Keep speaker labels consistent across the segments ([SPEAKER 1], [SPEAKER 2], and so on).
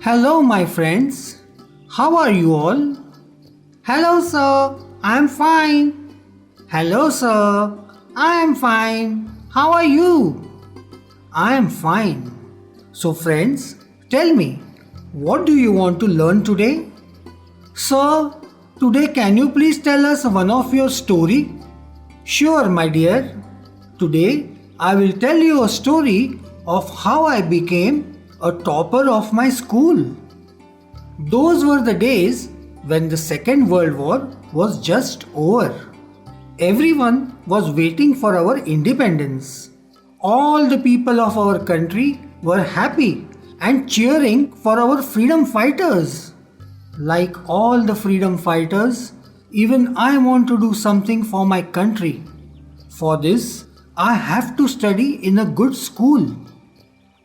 [SPEAKER 1] Hello, my friends. How are you all? Hello, sir. I'm fine. Hello, sir. I am fine. How are you? I am fine. So, friends, tell me, what do you want to learn today? Sir, today can you please tell us one of your story? Sure, my dear. Today I will tell you a story of how I became a topper of my school. Those were the days when the Second World War was just over. Everyone was waiting for our independence. All the people of our country were happy and cheering for our freedom fighters. Like all the freedom fighters, even I want to do something for my country. For this, I have to study in a good school.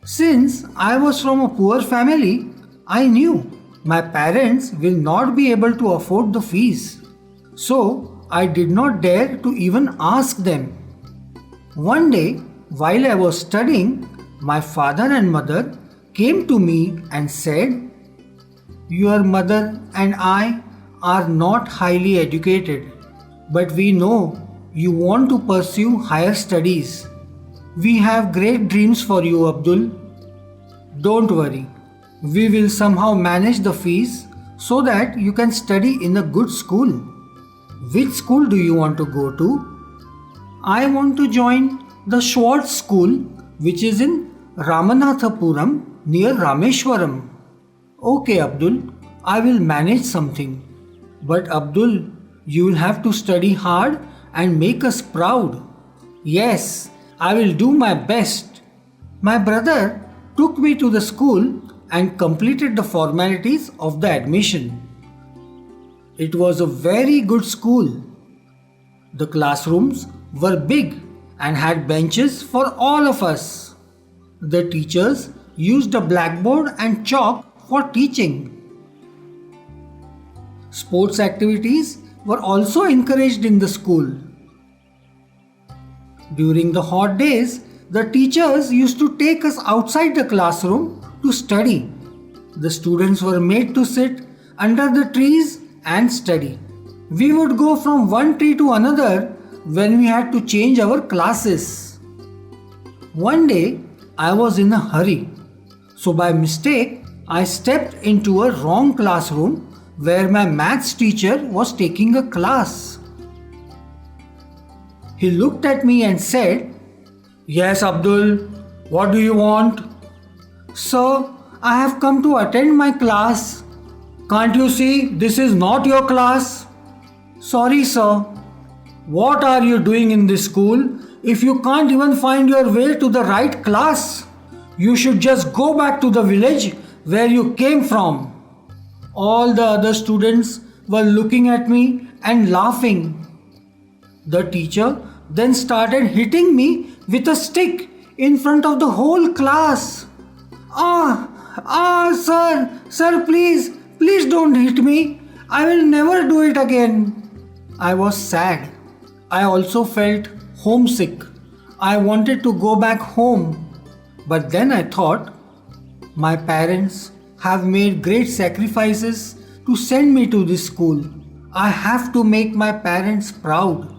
[SPEAKER 1] Since I was from a poor family, I knew my parents will not be able to afford the fees. So I did not dare to even ask them. One day, while I was studying, my father and mother came to me and said, "Your mother and I are not highly educated, but we know you want to pursue higher studies. We have great dreams for you, Abdul. Don't worry, we will somehow manage the fees so that you can study in a good school. Which school do you want to go to?" "I want to join the Schwartz School, which is in Ramanathapuram near Rameshwaram." "Okay, Abdul, I will manage something. But Abdul, you will have to study hard and make us proud." "Yes, I will do my best." My brother took me to the school and completed the formalities of the admission. It was a very good school. The classrooms were big and had benches for all of us. The teachers used a blackboard and chalk for teaching. Sports activities were also encouraged in the school. During the hot days, the teachers used to take us outside the classroom to study. The students were made to sit under the trees and study. We would go from one tree to another when we had to change our classes. One day, I was in a hurry, so by mistake, I stepped into a wrong classroom where my maths teacher was taking a class. He looked at me and said, "Yes, Abdul, what do you want?" "Sir, I have come to attend my class." "Can't you see this is not your class?" "Sorry, sir." "What are you doing in this school if you can't even find your way to the right class? You should just go back to the village where you came from." All the other students were looking at me and laughing. The teacher then started hitting me with a stick in front of the whole class. Sir, please don't hit me. I will never do it again." I was sad. I also felt homesick. I wanted to go back home. But then I thought, my parents have made great sacrifices to send me to this school. I have to make my parents proud.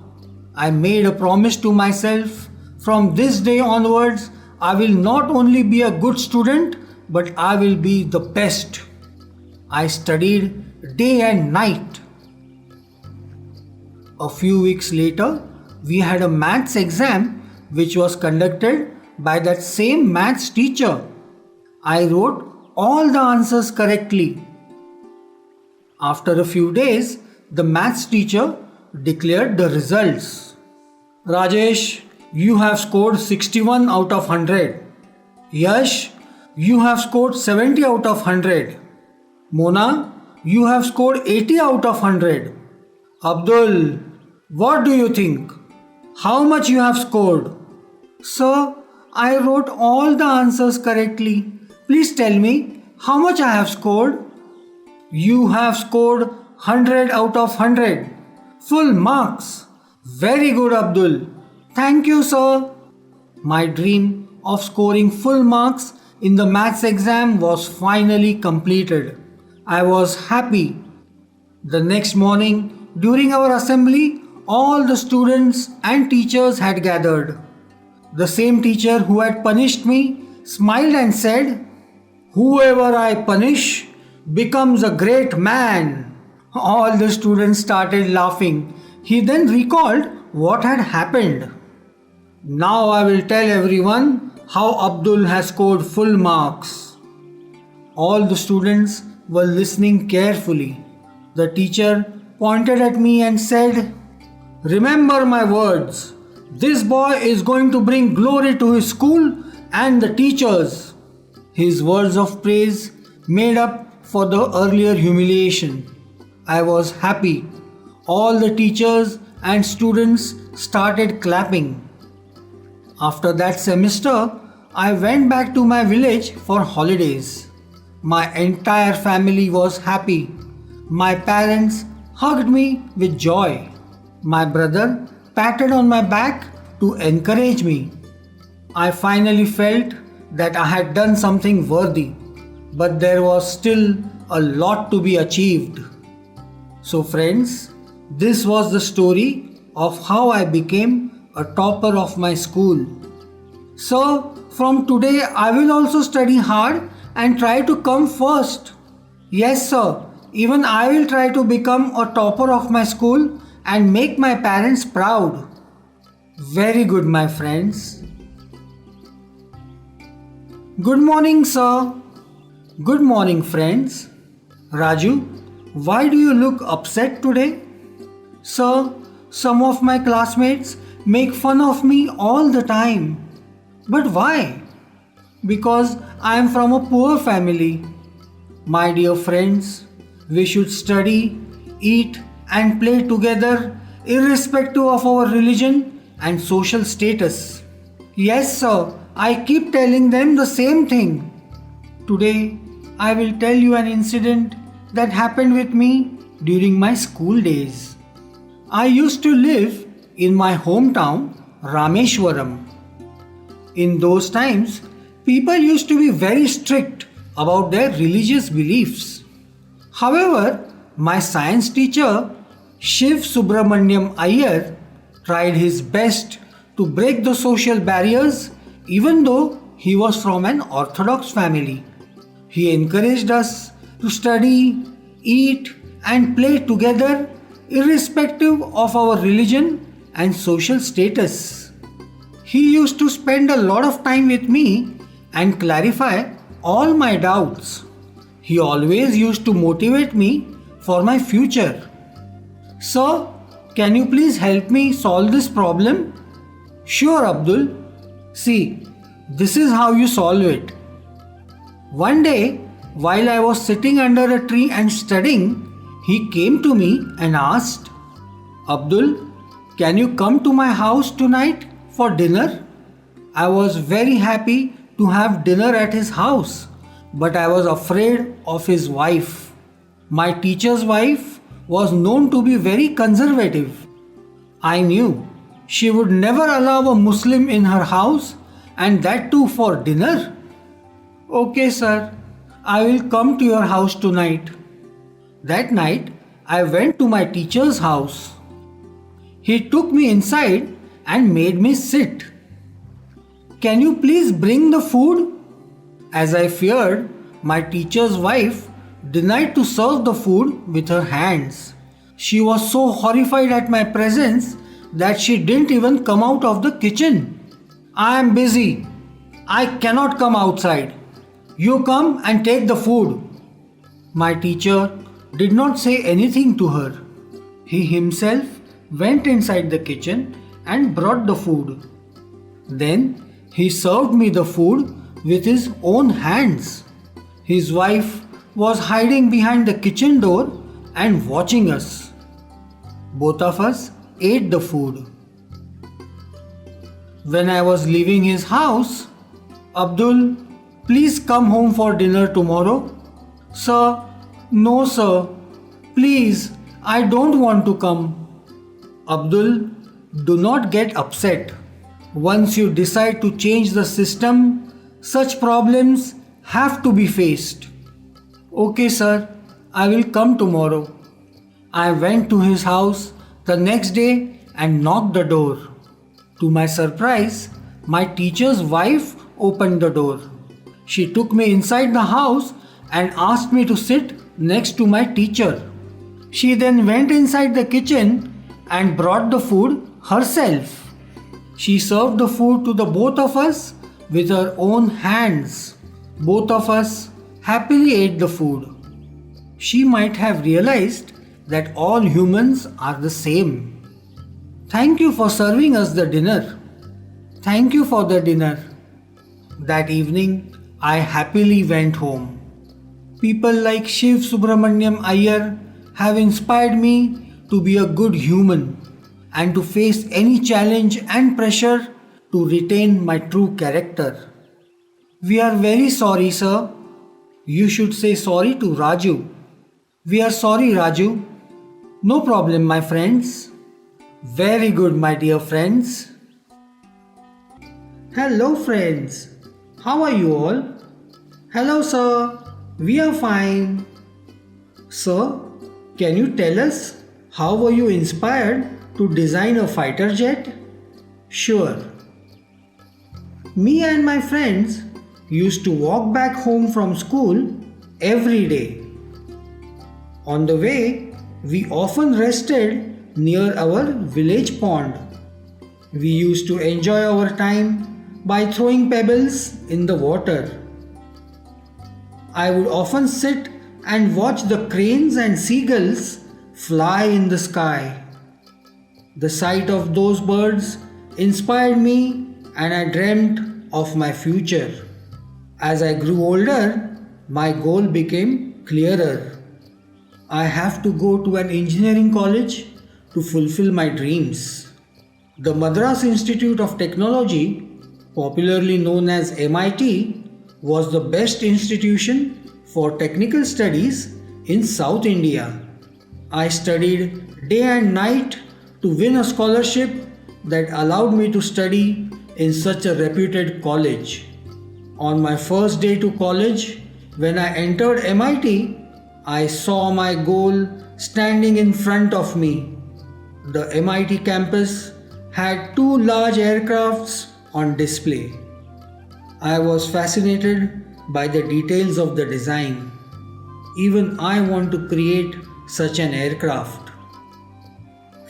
[SPEAKER 1] I made a promise to myself, from this day onwards, I will not only be a good student, but I will be the best. I studied day and night. A few weeks later, we had a maths exam which was conducted by that same maths teacher. I wrote all the answers correctly. After a few days, the maths teacher declared the results. "Rajesh, you have scored 61 out of 100. Yash, you have scored 70 out of 100. Mona, you have scored 80 out of 100. Abdul, what do you think? How much you have scored?" "Sir, I wrote all the answers correctly. Please tell me how much I have scored." "You have scored 100 out of 100. Full marks. Very good, Abdul." "Thank you, sir." My dream of scoring full marks in the maths exam was finally completed. I was happy. The next morning, during our assembly, all the students and teachers had gathered. The same teacher who had punished me smiled and said, "Whoever I punish becomes a great man." All the students started laughing. He then recalled what had happened. Now I will tell everyone how Abdul has scored full marks. All the students were listening carefully. The teacher pointed at me and said, "Remember my words. This boy is going to bring glory to his school and the teachers." His words of praise made up for the earlier humiliation. I was happy. All the teachers and students started clapping. After that semester, I went back to my village for holidays. My entire family was happy. My parents hugged me with joy. My brother patted on my back to encourage me. I finally felt that I had done something worthy, but there was still a lot to be achieved. So friends, this was the story of how I became a topper of my school. So from today I will also study hard and try to come first. Yes sir, even I will try to become a topper of my school and make my parents proud. Very good, my friends. Good morning, sir. Good morning, friends. Raju, why do you look upset today? Sir, some of my classmates make fun of me all the time. But why? Because I am from a poor family. My dear friends, we should study, eat, and play together irrespective of our religion and social status. Yes, sir, I keep telling them the same thing. Today, I will tell you an incident that happened with me during my school days. I used to live in my hometown, Rameshwaram. In those times, people used to be very strict about their religious beliefs. However, my science teacher, Shiv Subramaniam Iyer, tried his best to break the social barriers even though he was from an orthodox family. He encouraged us to study, eat, and play together irrespective of our religion and social status. He used to spend a lot of time with me and clarify all my doubts. He always used to motivate me for my future. Sir, can you please help me solve this problem? Sure, Abdul. See, this is how you solve it. One day, while I was sitting under a tree and studying, he came to me and asked, "Abdul, can you come to my house tonight for dinner?" I was very happy to have dinner at his house, but I was afraid of his wife. My teacher's wife was known to be very conservative. I knew she would never allow a Muslim in her house, and that too for dinner. Okay, sir, I will come to your house tonight. That night, I went to my teacher's house. He took me inside and made me sit. "Can you please bring the food?" As I feared, my teacher's wife denied to serve the food with her hands. She was so horrified at my presence that she didn't even come out of the kitchen. "I am busy. I cannot come outside. You come and take the food." My teacher did not say anything to her. He himself went inside the kitchen and brought the food. Then he served me the food with his own hands. His wife was hiding behind the kitchen door and watching us. Both of us ate the food. When I was leaving his house, "Abdul, please come home for dinner tomorrow." "Sir, no sir. Please, I don't want to come." "Abdul, do not get upset. Once you decide to change the system, Such problems have to be faced. Okay, sir, I will come tomorrow. I went to his house the next day and knocked the door. To my surprise, my teacher's wife opened the door. She took me inside the house and asked me to sit next to my teacher. She then went inside the kitchen and brought the food herself. She served the food to the both of us with her own hands. Both of us happily ate the food. She might have realized that all humans are the same. Thank you for serving us the dinner. Thank you for the dinner. That evening, I happily went home. People like Shiv Subramaniam Iyer have inspired me to be a good human and to face any challenge and pressure to retain my true character. We are very sorry, sir. You should say sorry to Raju. We are sorry, Raju. No problem, my friends. Very good, my dear friends. Hello, friends. How are you all? Hello, sir. We are fine. Sir, can you tell us how were you inspired to design a fighter jet? Sure. Me and my friends used to walk back home from school every day. On the way, we often rested near our village pond. We used to enjoy our time by throwing pebbles in the water. I would often sit and watch the cranes and seagulls fly in the sky. The sight of those birds inspired me and I dreamt of my future. As I grew older, my goal became clearer. I have to go to an engineering college to fulfill my dreams. The Madras Institute of Technology, popularly known as MIT, was the best institution for technical studies in South India. I studied day and night to win a scholarship that allowed me to study in such a reputed college. On my first day to college, when I entered MIT, I saw my goal standing in front of me. The MIT campus had two large aircrafts on display. I was fascinated by the details of the design. Even I want to create such an aircraft.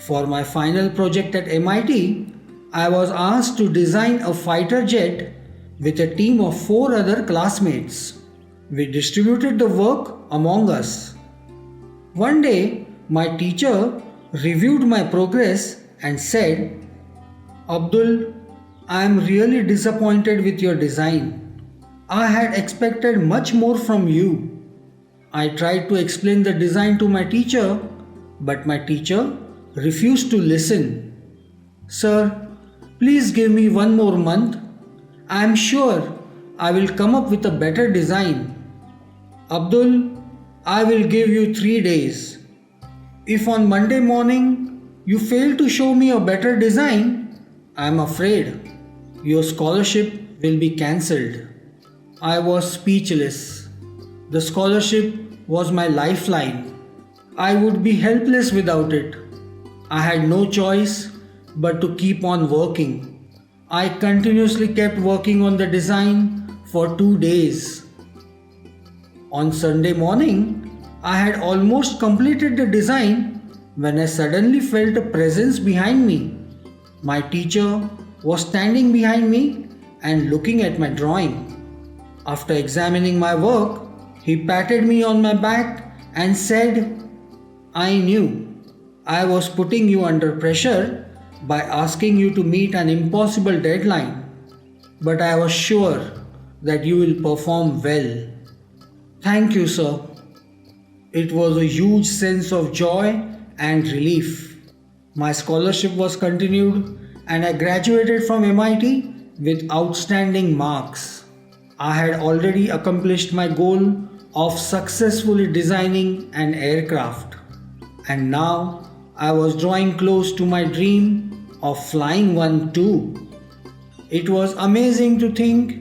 [SPEAKER 1] For my final project at MIT, I was asked to design a fighter jet with a team of 4 other classmates. We distributed the work among us. One day, my teacher reviewed my progress and said, "Abdul, I am really disappointed with your design. I had expected much more from you." I tried to explain the design to my teacher, but my teacher refused to listen. "Sir, please give me one more month. I am sure I will come up with a better design." "Abdul, I will give you 3 days. If on Monday morning you fail to show me a better design, I am afraid your scholarship will be cancelled." I was speechless. The scholarship was my lifeline. I would be helpless without it. I had no choice but to keep on working. I continuously kept working on the design for 2 days. On Sunday morning, I had almost completed the design when I suddenly felt a presence behind me. My teacher was standing behind me and looking at my drawing. After examining my work, he patted me on my back and said, "I knew I was putting you under pressure by asking you to meet an impossible deadline, but I was sure that you will perform well." Thank you, sir. It was a huge sense of joy and relief. My scholarship was continued and I graduated from MIT with outstanding marks. I had already accomplished my goal of successfully designing an aircraft, and now I was drawing close to my dream of flying one too. It was amazing to think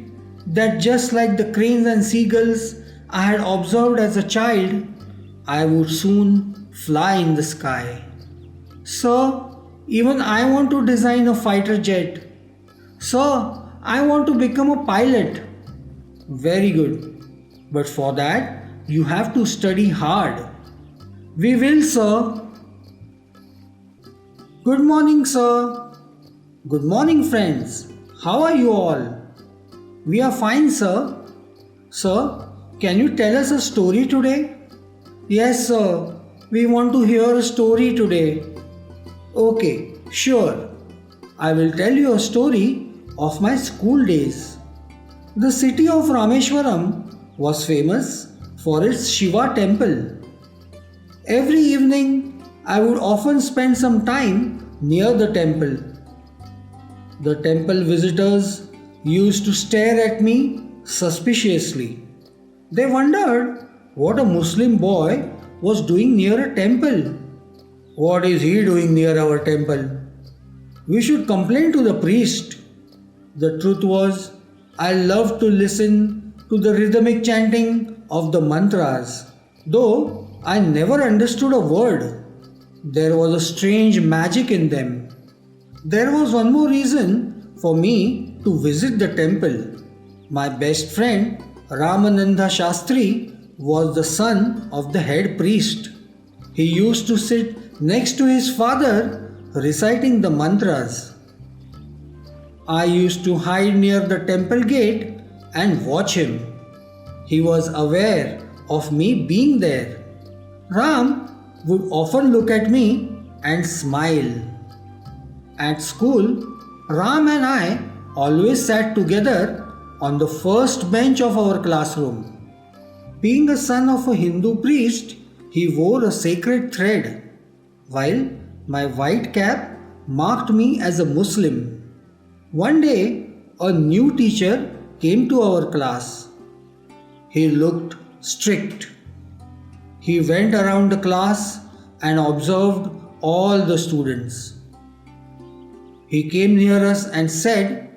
[SPEAKER 1] that just like the cranes and seagulls I had observed as a child, I would soon fly in the sky. So, even I want to design a fighter jet. So, I want to become a pilot. Very good. But for that, you have to study hard. We will, sir. Good morning, sir. Good morning, friends. How are you all? We are fine, sir. Sir, can you tell us a story today? Yes, sir. We want to hear a story today. Okay, sure. I will tell you a story of my school days. The city of Rameshwaram was famous for its Shiva temple. Every evening, I would often spend some time near the temple. The temple visitors used to stare at me suspiciously. They wondered what a Muslim boy was doing near a temple. What is he doing near our temple? We should complain to the priest. The truth was, I loved to listen to the rhythmic chanting of the mantras, though I never understood a word. There was a strange magic in them. There was one more reason for me to visit the temple. My best friend, Ramananda Shastri, was the son of the head priest. He used to sit next to his father reciting the mantras. I used to hide near the temple gate and watch him. He was aware of me being there. Ram would often look at me and smile. At school, Ram and I always sat together on the first bench of our classroom. Being a son of a Hindu priest, he wore a sacred thread, while my white cap marked me as a Muslim. One day, a new teacher came to our class. He looked strict. He went around the class and observed all the students. He came near us and said,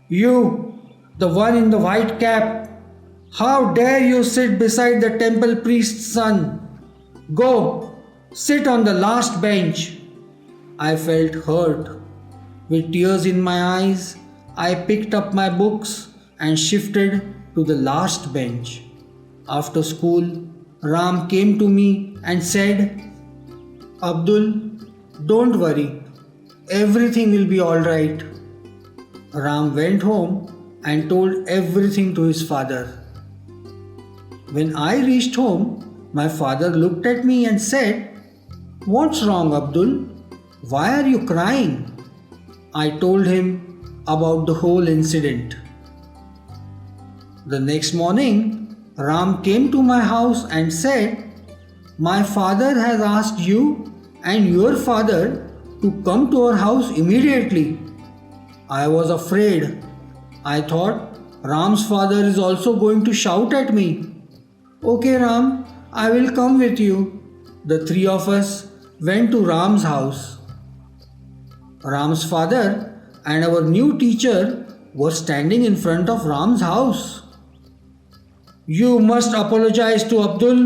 [SPEAKER 1] "You, the one in the white cap, how dare you sit beside the temple priest's son? Go, sit on the last bench." I felt hurt. With tears in my eyes, I picked up my books and shifted to the last bench. After school, Ram came to me and said, "Abdul, don't worry. Everything will be alright." Ram went home and told everything to his father. When I reached home, my father looked at me and said, "What's wrong, Abdul? Why are you crying?" I told him about the whole incident. The next morning, Ram came to my house and said, "My father has asked you and your father to come to our house immediately." I was afraid. I thought Ram's father is also going to shout at me. "Okay, Ram, I will come with you." The three of us went to Ram's house. Ram's father and our new teacher were standing in front of Ram's house. "You must apologize to Abdul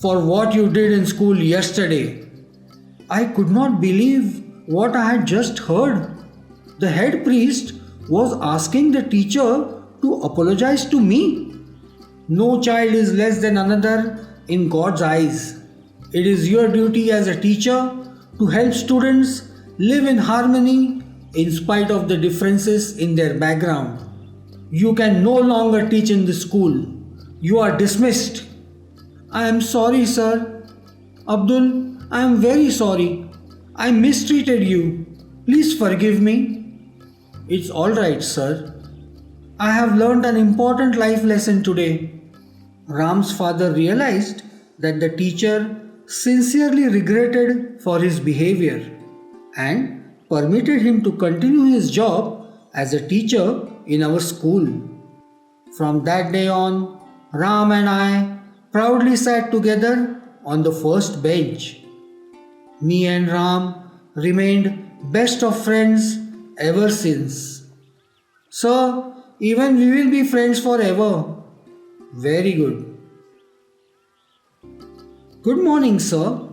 [SPEAKER 1] for what you did in school yesterday." I could not believe what I had just heard. The head priest was asking the teacher to apologize to me. No child is less than another in God's eyes. It is your duty as a teacher to help students live in harmony in spite of the differences in their background. You can no longer teach in the school. You are dismissed. "I am sorry, sir." "Abdul, I am very sorry. I mistreated you. Please forgive me." "It's all right, sir. I have learned an important life lesson today." Ram's father realized that the teacher sincerely regretted for his behavior and permitted him to continue his job as a teacher in our school. From that day on, Ram and I proudly sat together on the first bench. Me and Ram remained best of friends ever since. So, Even we will be friends forever. Very good. Good morning, sir.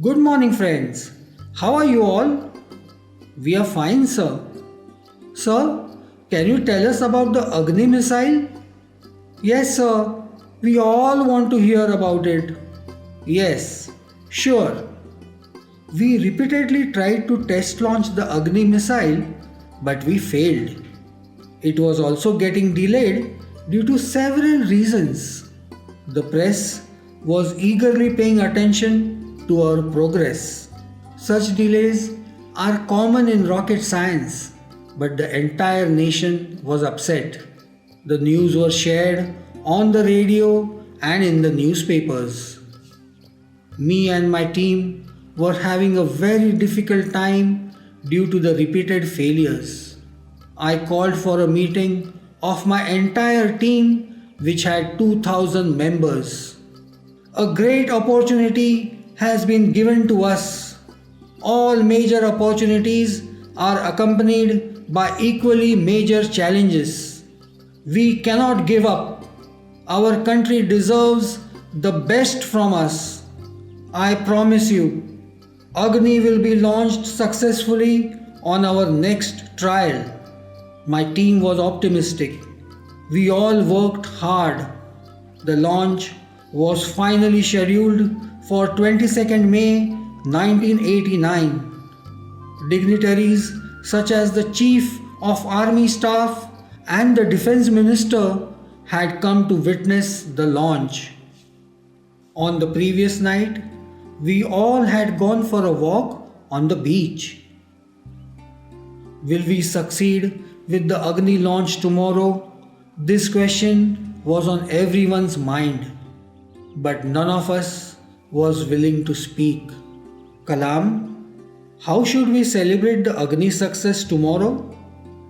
[SPEAKER 1] Good morning, friends. How are you all? We are fine, sir. Sir, can you tell us about the Agni missile? Yes, sir. We all want to hear about it. Yes, sure. We repeatedly tried to test launch the Agni missile, but we failed. It was also getting delayed due to several reasons. The press was eagerly paying attention to our progress. Such delays are common in rocket science, but the entire nation was upset. The news was shared on the radio and in the newspapers. Me and my team were having a very difficult time due to the repeated failures. I called for a meeting of my entire team, which had 2000 members. A great opportunity has been given to us. All major opportunities are accompanied by equally major challenges. We cannot give up. Our country deserves the best from us. I promise you, Agni will be launched successfully on our next trial. My team was optimistic. We all worked hard. The launch was finally scheduled for 22nd May 1989. Dignitaries such as the Chief of Army Staff and the Defense Minister had come to witness the launch. On the previous night, we all had gone for a walk on the beach. Will we succeed with the Agni launch tomorrow? This question was on everyone's mind, but none of us was willing to speak. Kalam, how should we celebrate the Agni success tomorrow?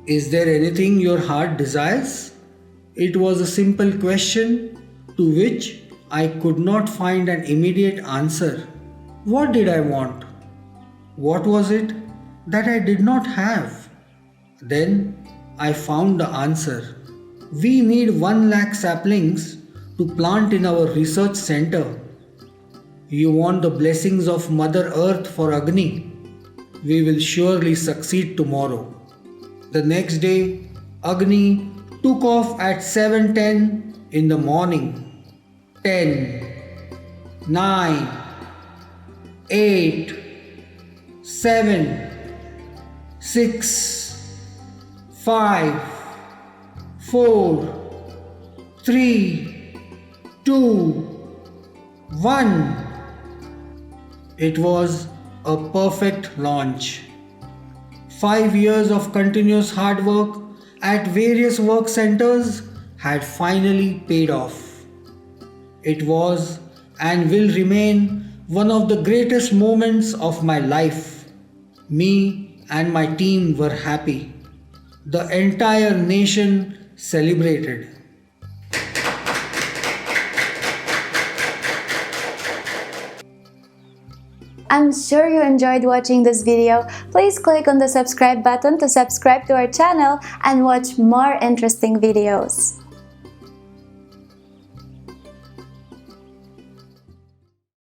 [SPEAKER 1] Is there anything your heart desires? It was a simple question to which I could not find an immediate answer. What did I want? What was it that I did not have? Then I found the answer. We need 1 lakh saplings to plant in our research center. You want the blessings of Mother Earth for Agni? We will surely succeed tomorrow. The next day, Agni took off at 7:10 in the morning. 10, 9, 8, 7, 6, 5, 4, 3, 2, 1. It was a perfect launch. 5 years of continuous hard work at various work centers had finally paid off. It was and will remain one of the greatest moments of my life. Me and my team were happy. The entire nation celebrated.
[SPEAKER 2] I'm sure you enjoyed watching this video. Please click on the subscribe button to subscribe to our channel and watch more interesting videos.